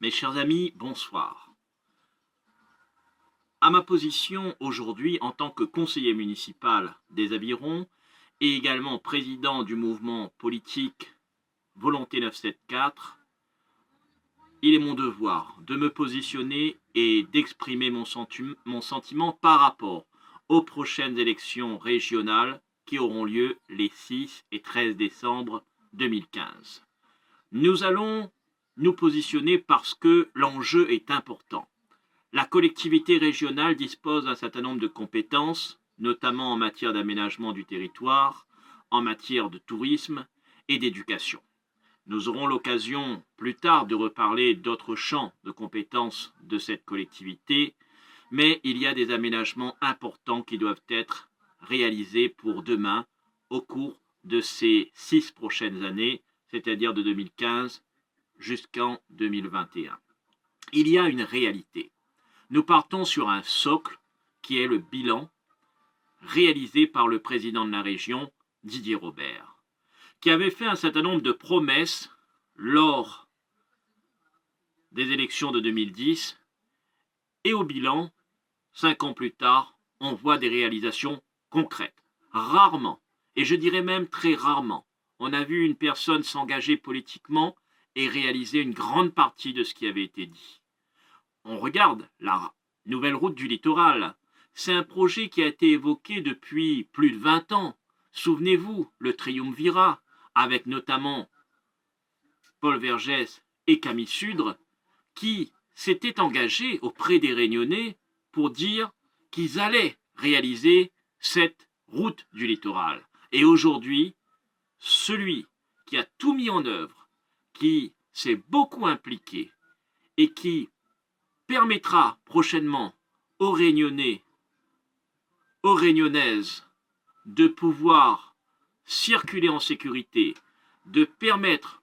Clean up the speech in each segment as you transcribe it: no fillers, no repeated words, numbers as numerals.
Mes chers amis, bonsoir. À ma position aujourd'hui en tant que conseiller municipal des Avirons et également président du mouvement politique Volonté 974, il est mon devoir de me positionner et d'exprimer mon sentiment par rapport aux prochaines élections régionales qui auront lieu les 6 et 13 décembre 2015. Nous allons nous positionner parce que l'enjeu est important. La collectivité régionale dispose d'un certain nombre de compétences, notamment en matière d'aménagement du territoire, en matière de tourisme et d'éducation. Nous aurons l'occasion plus tard de reparler d'autres champs de compétences de cette collectivité, mais il y a des aménagements importants qui doivent être réalisés pour demain au cours de ces 6 prochaines années, c'est-à-dire de 2015 jusqu'en 2021. Il y a une réalité. Nous partons sur un socle qui est le bilan réalisé par le président de la région, Didier Robert, qui avait fait un certain nombre de promesses lors des élections de 2010 et au bilan, 5 ans plus tard, on voit des réalisations concrètes. Rarement, et je dirais même très rarement, on a vu une personne s'engager politiquement et réaliser une grande partie de ce qui avait été dit. On regarde la nouvelle route du littoral. C'est un projet qui a été évoqué depuis plus de 20 ans. Souvenez-vous, le Triumvirat, avec notamment Paul Vergès et Camille Sudre, qui s'étaient engagés auprès des Réunionnais pour dire qu'ils allaient réaliser cette route du littoral. Et aujourd'hui, celui qui a tout mis en œuvre, qui s'est beaucoup impliqué et qui permettra prochainement aux Réunionnais, aux Réunionnaises de pouvoir circuler en sécurité, de permettre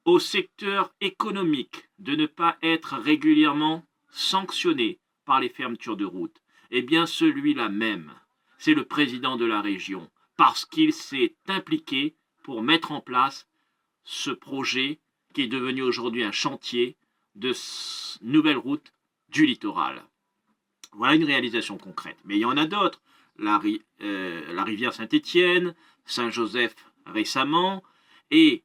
au secteur économique de ne pas être régulièrement sanctionné par les fermetures de routes, eh bien celui-là même, c'est le président de la région, parce qu'il s'est impliqué pour mettre en place ce projet qui est devenu aujourd'hui un chantier de nouvelle route du littoral. Voilà une réalisation concrète. Mais il y en a d'autres. La rivière Saint-Étienne, Saint-Joseph récemment, et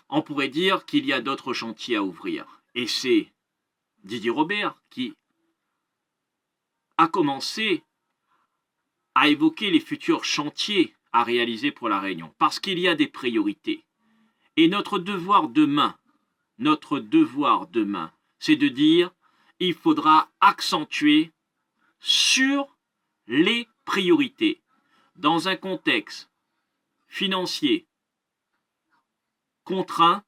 on pourrait dire qu'il y a d'autres chantiers à ouvrir. Et c'est Didier Robert qui a commencé à évoquer les futurs chantiers à réaliser pour la Réunion, parce qu'il y a des priorités. Et notre devoir demain, c'est de dire il faudra accentuer sur les priorités. Dans un contexte financier contraint,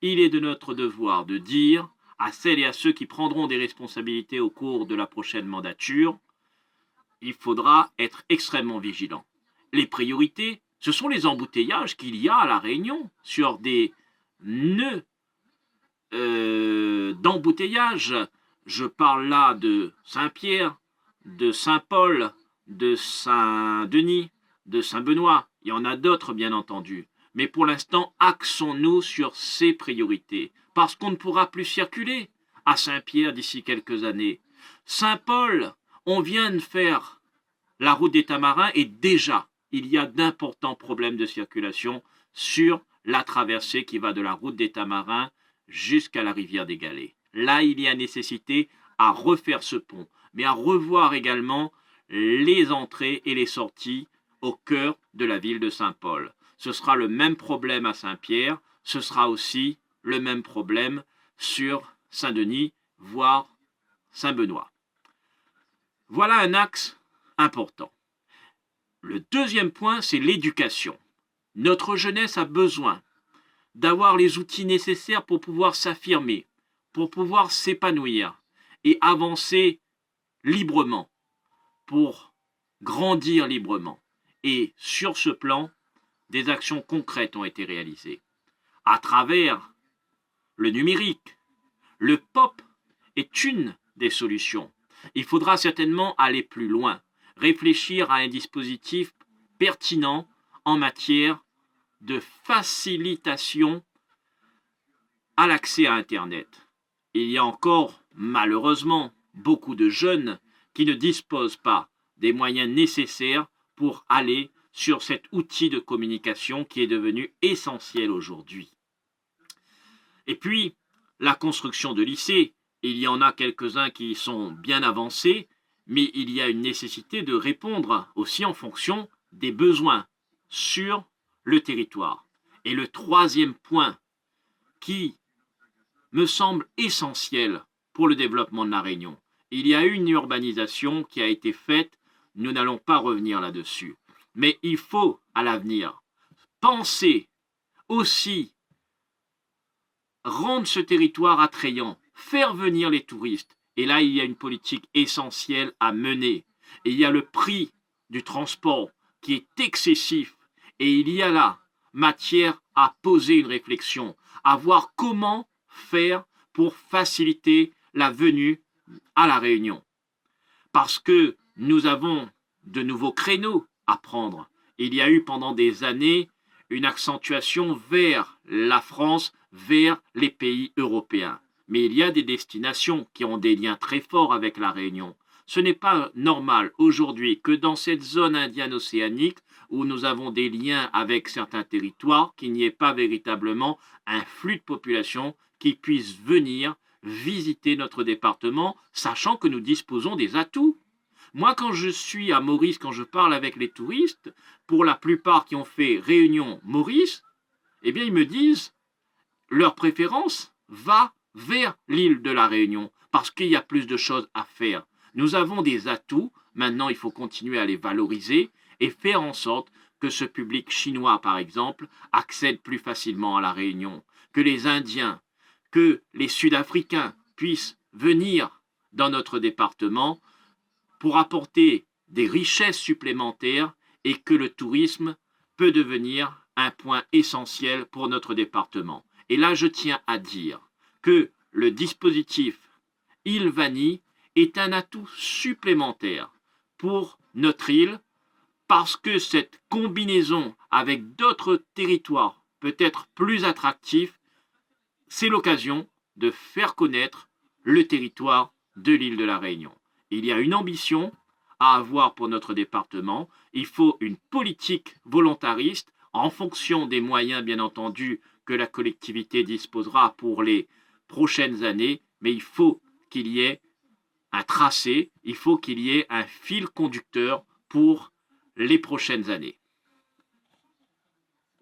il est de notre devoir de dire à celles et à ceux qui prendront des responsabilités au cours de la prochaine mandature, il faudra être extrêmement vigilant. Les priorités, ce sont les embouteillages qu'il y a à La Réunion sur des nœuds d'embouteillage. Je parle là de Saint-Pierre, de Saint-Paul, de Saint-Denis, de Saint-Benoît. Il y en a d'autres, bien entendu. Mais pour l'instant, axons-nous sur ces priorités. Parce qu'on ne pourra plus circuler à Saint-Pierre d'ici quelques années. Saint-Paul, on vient de faire la route des Tamarins et déjà, il y a d'importants problèmes de circulation sur la traversée qui va de la route des Tamarins jusqu'à la rivière des Galets. Là, il y a nécessité à refaire ce pont, mais à revoir également les entrées et les sorties au cœur de la ville de Saint-Paul. Ce sera le même problème à Saint-Pierre, ce sera aussi le même problème sur Saint-Denis, voire Saint-Benoît. Voilà un axe important. Le deuxième point, c'est l'éducation. Notre jeunesse a besoin d'avoir les outils nécessaires pour pouvoir s'affirmer, pour pouvoir s'épanouir et avancer librement, pour grandir librement. Et sur ce plan, des actions concrètes ont été réalisées. À travers le numérique, le POP est une des solutions. Il faudra certainement aller plus loin, réfléchir à un dispositif pertinent en matière de facilitation à l'accès à Internet. il y a encore, malheureusement, beaucoup de jeunes qui ne disposent pas des moyens nécessaires pour aller sur cet outil de communication qui est devenu essentiel aujourd'hui. Et puis, la construction de lycées, il y en a quelques-uns qui sont bien avancés, mais il y a une nécessité de répondre aussi en fonction des besoins sur le territoire. Et le troisième point qui me semble essentiel pour le développement de la Réunion, il y a eu une urbanisation qui a été faite, nous n'allons pas revenir là-dessus, mais il faut à l'avenir penser aussi rendre ce territoire attrayant, faire venir les touristes. Et là, il y a une politique essentielle à mener. Et il y a le prix du transport qui est excessif. Et il y a là matière à poser une réflexion, à voir comment faire pour faciliter la venue à la Réunion. Parce que nous avons de nouveaux créneaux à prendre. Il y a eu pendant des années une accentuation vers la France, vers les pays européens. Mais il y a des destinations qui ont des liens très forts avec la Réunion. Ce n'est pas normal aujourd'hui que dans cette zone indienne-océanique, où nous avons des liens avec certains territoires, qu'il n'y ait pas véritablement un flux de population qui puisse venir visiter notre département, sachant que nous disposons des atouts. Moi, quand je suis à Maurice, quand je parle avec les touristes, pour la plupart qui ont fait Réunion Maurice, eh bien, ils me disent leur préférence va vers l'île de la Réunion, parce qu'il y a plus de choses à faire. Nous avons des atouts, maintenant il faut continuer à les valoriser et faire en sorte que ce public chinois, par exemple, accède plus facilement à la Réunion, que les Indiens, que les Sud-Africains puissent venir dans notre département pour apporter des richesses supplémentaires et que le tourisme peut devenir un point essentiel pour notre département. Et là, je tiens à dire que le dispositif Île-Vanille est un atout supplémentaire pour notre île parce que cette combinaison avec d'autres territoires peut être plus attractif. C'est l'occasion de faire connaître le territoire de l'île de la Réunion. Il y a une ambition à avoir pour notre département. Il faut une politique volontariste en fonction des moyens, bien entendu, que la collectivité disposera pour les prochaines années, mais il faut qu'il y ait un tracé, il faut qu'il y ait un fil conducteur pour les prochaines années.